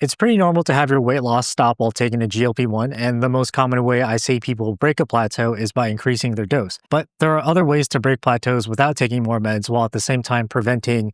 It's pretty normal to have your weight loss stop while taking a GLP-1, and the most common way I see people break a plateau is by increasing their dose. But there are other ways to break plateaus without taking more meds while at the same time preventing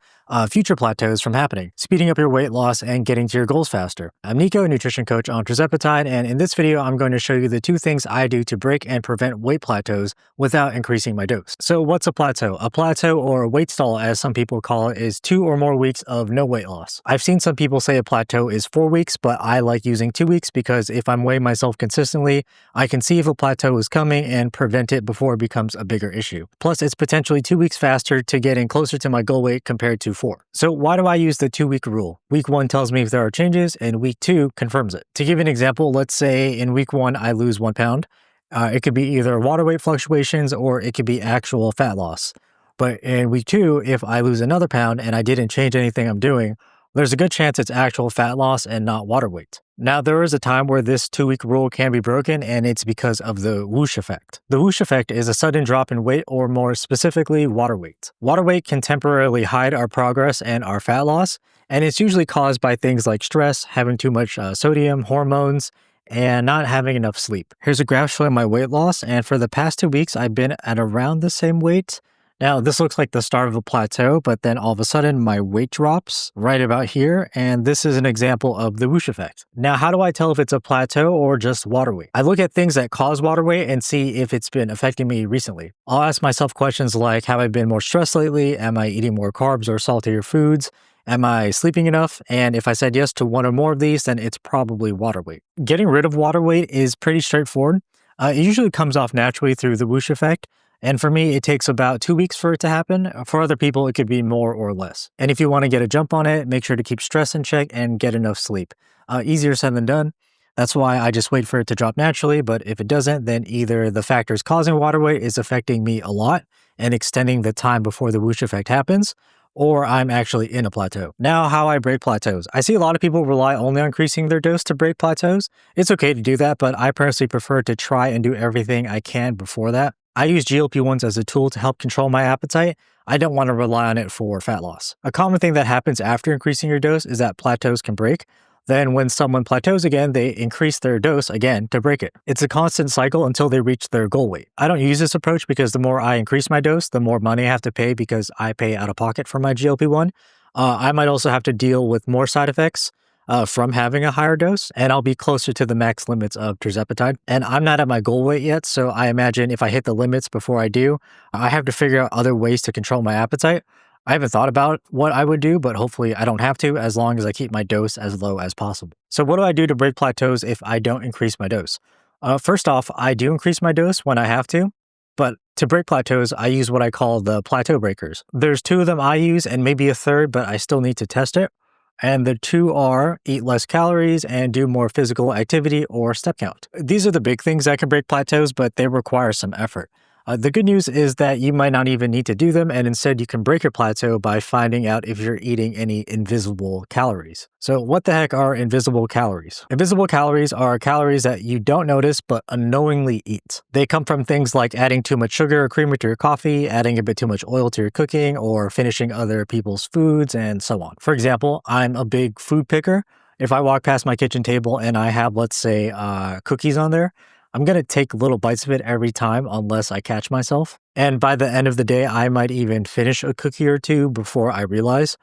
future plateaus from happening, speeding up your weight loss and getting to your goals faster. I'm Nico, a nutrition coach on tirzepatide, and in this video, I'm going to show you the 2 things I do to break and prevent weight plateaus without increasing my dose. So what's a plateau? A plateau, or a weight stall as some people call it, is 2 or more weeks of no weight loss. I've seen some people say a plateau is 4 weeks, but I like using 2 weeks because if I'm weighing myself consistently, I can see if a plateau is coming and prevent it before it becomes a bigger issue. Plus, it's potentially 2 weeks faster to getting closer to my goal weight compared to 4. So why do I use the 2-week rule? Week 1 tells me if there are changes, and week 2 confirms it. To give you an example, let's say in week 1 I lose 1 pound. It could be either water weight fluctuations or it could be actual fat loss. But in week 2, if I lose another pound and I didn't change anything I'm doing, there's a good chance it's actual fat loss and not water weight. Now, there is a time where this 2-week rule can be broken, and it's because of the whoosh effect. The whoosh effect is a sudden drop in weight, or more specifically, water weight. Water weight can temporarily hide our progress and our fat loss, and it's usually caused by things like stress, having too much sodium, hormones, and not having enough sleep. Here's a graph showing my weight loss, and for the past 2 weeks, I've been at around the same weight. Now, this looks like the start of a plateau, but then all of a sudden my weight drops right about here, and this is an example of the whoosh effect. Now, how do I tell if it's a plateau or just water weight? I look at things that cause water weight and see if it's been affecting me recently. I'll ask myself questions like, have I been more stressed lately? Am I eating more carbs or saltier foods? Am I sleeping enough? And if I said yes to one or more of these, then it's probably water weight. Getting rid of water weight is pretty straightforward. It usually comes off naturally through the whoosh effect. And for me, it takes about 2 weeks for it to happen. For other people, it could be more or less. And if you want to get a jump on it, make sure to keep stress in check and get enough sleep. Easier said than done. That's why I just wait for it to drop naturally. But if it doesn't, then either the factors causing water weight is affecting me a lot and extending the time before the whoosh effect happens, or I'm actually in a plateau. Now, how I break plateaus. I see a lot of people rely only on increasing their dose to break plateaus. It's okay to do that, but I personally prefer to try and do everything I can before that. I use GLP-1s as a tool to help control my appetite. I don't want to rely on it for fat loss. A common thing that happens after increasing your dose is that plateaus can break. Then when someone plateaus again, they increase their dose again to break it. It's a constant cycle until they reach their goal weight. I don't use this approach because the more I increase my dose, the more money I have to pay because I pay out of pocket for my GLP-1. I might also have to deal with more side effects from having a higher dose, and I'll be closer to the max limits of tirzepatide. And I'm not at my goal weight yet, so I imagine if I hit the limits before I do, I have to figure out other ways to control my appetite. I haven't thought about what I would do, but hopefully I don't have to as long as I keep my dose as low as possible. So what do I do to break plateaus if I don't increase my dose? First off, I do increase my dose when I have to, but to break plateaus, I use what I call the plateau breakers. There's 2 of them I use and maybe a third, but I still need to test it. And the 2 are eat less calories and do more physical activity or step count. These are the big things that can break plateaus, but they require some effort. The good news is that you might not even need to do them, and instead you can break your plateau by finding out if you're eating any invisible calories. So what the heck are invisible calories? Invisible calories are calories that you don't notice but unknowingly eat. They come from things like adding too much sugar or creamer to your coffee, adding a bit too much oil to your cooking, or finishing other people's foods, and so on. For example, I'm a big food picker. If I walk past my kitchen table and I have, let's say, cookies on there, I'm going to take little bites of it every time unless I catch myself. And by the end of the day, I might even finish a cookie or 2 before I realize.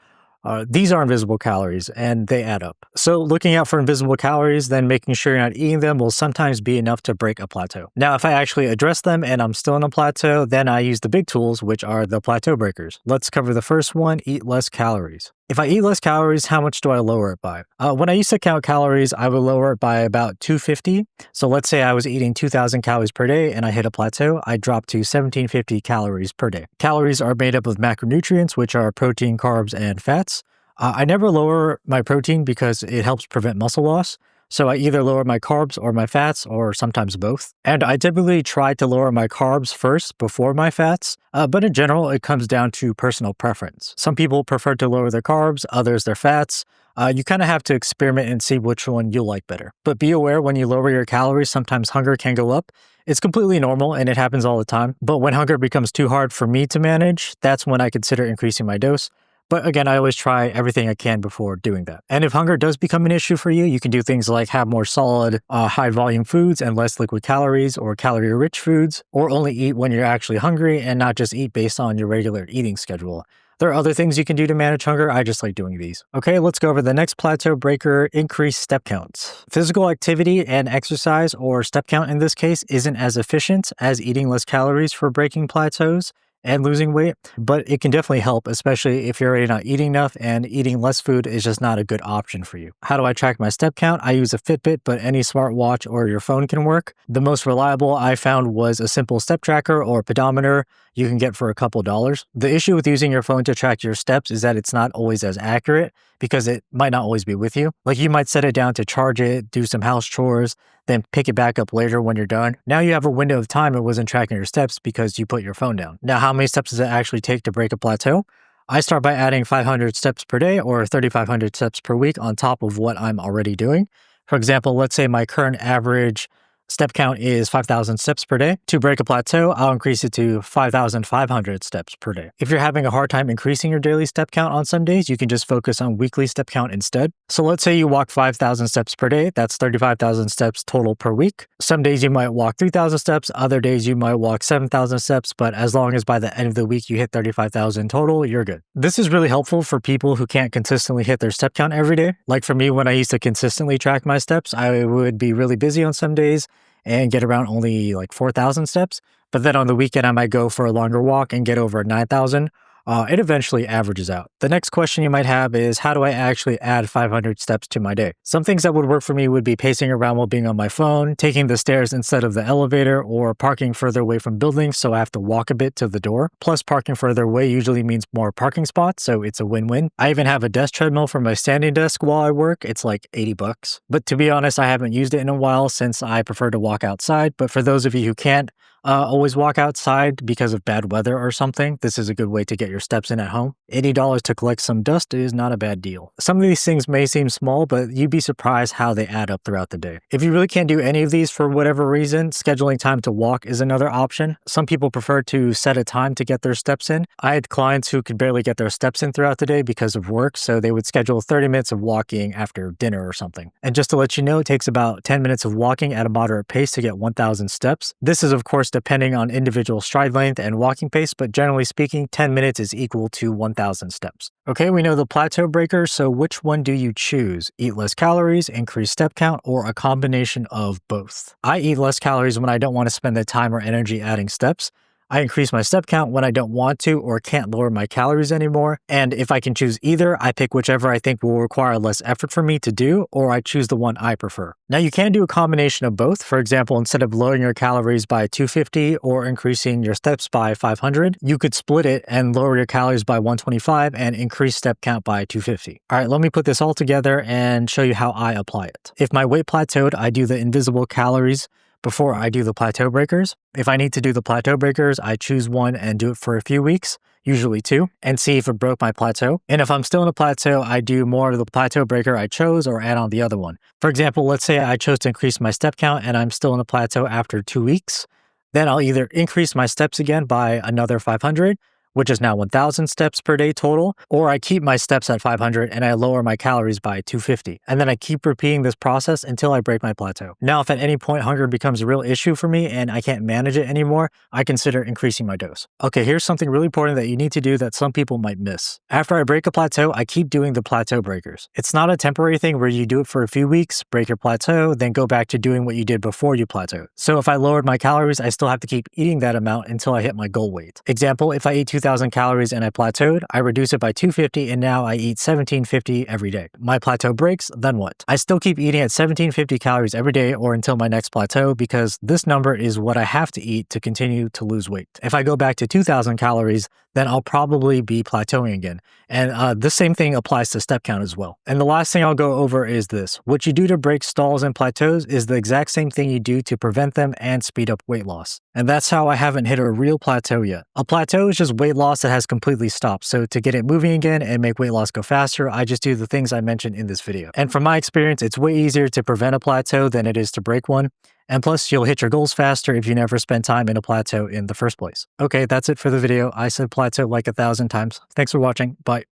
These are invisible calories and they add up. So looking out for invisible calories, then making sure you're not eating them will sometimes be enough to break a plateau. Now, if I actually address them and I'm still in a plateau, then I use the big tools, which are the plateau breakers. Let's cover the first one, eat less calories. If I eat less calories, how much do I lower it by? When I used to count calories, I would lower it by about 250. So let's say I was eating 2,000 calories per day and I hit a plateau, I dropped to 1,750 calories per day. Calories are made up of macronutrients, which are protein, carbs, and fats. I never lower my protein because it helps prevent muscle loss. So I either lower my carbs or my fats, or sometimes both. And I typically try to lower my carbs first before my fats, but in general, it comes down to personal preference. Some people prefer to lower their carbs, others their fats. You kind of have to experiment and see which one you like better. But be aware when you lower your calories, sometimes hunger can go up. It's completely normal and it happens all the time. But when hunger becomes too hard for me to manage, that's when I consider increasing my dose. But again, I always try everything I can before doing that. And if hunger does become an issue for you, you can do things like have more solid, high volume foods and less liquid calories or calorie rich foods, or only eat when you're actually hungry and not just eat based on your regular eating schedule. There are other things you can do to manage hunger. I just like doing these. Okay, let's go over the next plateau breaker, increase step counts. Physical activity and exercise, or step count in this case, isn't as efficient as eating less calories for breaking plateaus and losing weight, but it can definitely help, especially if you're already not eating enough and eating less food is just not a good option for you. How do I track my step count? I use a Fitbit, but any smartwatch or your phone can work. The most reliable I found was a simple step tracker or pedometer you can get for a couple dollars. The issue with using your phone to track your steps is that it's not always as accurate because it might not always be with you. Like you might set it down to charge it, do some house chores, then pick it back up later when you're done. Now you have a window of time it wasn't tracking your steps because you put your phone down. Now, how many steps does it actually take to break a plateau? I start by adding 500 steps per day or 3,500 steps per week on top of what I'm already doing. For example, let's say my current average step count is 5,000 steps per day. To break a plateau, I'll increase it to 5,500 steps per day. If you're having a hard time increasing your daily step count on some days, you can just focus on weekly step count instead. So let's say you walk 5,000 steps per day. That's 35,000 steps total per week. Some days you might walk 3,000 steps. Other days you might walk 7,000 steps. But as long as by the end of the week you hit 35,000 total, you're good. This is really helpful for people who can't consistently hit their step count every day. Like for me, when I used to consistently track my steps, I would be really busy on some days and get around only like 4,000 steps. But then on the weekend, I might go for a longer walk and get over 9,000. It eventually averages out. The next question you might have is, how do I actually add 500 steps to my day? Some things that would work for me would be pacing around while being on my phone, taking the stairs instead of the elevator, or parking further away from buildings so I have to walk a bit to the door. Plus, parking further away usually means more parking spots, so it's a win-win. I even have a desk treadmill for my standing desk while I work. It's like $80. But to be honest, I haven't used it in a while since I prefer to walk outside. But for those of you who can't always walk outside because of bad weather or something, this is a good way to get your steps in at home. $80 to collect some dust is not a bad deal. Some of these things may seem small, but you'd be surprised how they add up throughout the day. If you really can't do any of these for whatever reason, scheduling time to walk is another option. Some people prefer to set a time to get their steps in. I had clients who could barely get their steps in throughout the day because of work, so they would schedule 30 minutes of walking after dinner or something. And just to let you know, it takes about 10 minutes of walking at a moderate pace to get 1,000 steps. This is, of course, depending on individual stride length and walking pace, but generally speaking, 10 minutes is equal to 1,000 steps. Okay, we know the plateau breaker, so which one do you choose? Eat less calories, increase step count, or a combination of both? I eat less calories when I don't want to spend the time or energy adding steps. I increase my step count when I don't want to or can't lower my calories anymore. And if I can choose either, I pick whichever I think will require less effort for me to do, or I choose the one I prefer. Now, you can do a combination of both. For example, instead of lowering your calories by 250 or increasing your steps by 500, you could split it and lower your calories by 125 and increase step count by 250. All right, let me put this all together and show you how I apply it. If my weight plateaued, I do the invisible calories before I do the plateau breakers. If I need to do the plateau breakers, I choose one and do it for a few weeks, usually 2, and see if it broke my plateau. And if I'm still in a plateau, I do more of the plateau breaker I chose or add on the other one. For example, let's say I chose to increase my step count and I'm still in a plateau after 2 weeks. Then I'll either increase my steps again by another 500, which is now 1,000 steps per day total, or I keep my steps at 500 and I lower my calories by 250. And then I keep repeating this process until I break my plateau. Now, if at any point hunger becomes a real issue for me and I can't manage it anymore, I consider increasing my dose. Okay, here's something really important that you need to do that some people might miss. After I break a plateau, I keep doing the plateau breakers. It's not a temporary thing where you do it for a few weeks, break your plateau, then go back to doing what you did before you plateaued. So if I lowered my calories, I still have to keep eating that amount until I hit my goal weight. Example, if I ate 2,000 calories and I plateaued, I reduce it by 250 and now I eat 1,750 every day. My plateau breaks, then what? I still keep eating at 1,750 calories every day or until my next plateau because this number is what I have to eat to continue to lose weight. If I go back to 2,000 calories, then I'll probably be plateauing again. And the same thing applies to step count as well. And the last thing I'll go over is this. What you do to break stalls and plateaus is the exact same thing you do to prevent them and speed up weight loss. And that's how I haven't hit a real plateau yet. A plateau is just weight loss that has completely stopped. So to get it moving again and make weight loss go faster, I just do the things I mentioned in this video. And from my experience, it's way easier to prevent a plateau than it is to break one. And plus, you'll hit your goals faster if you never spend time in a plateau in the first place. Okay, that's it for the video. I said plateau like 1,000 times. Thanks for watching. Bye.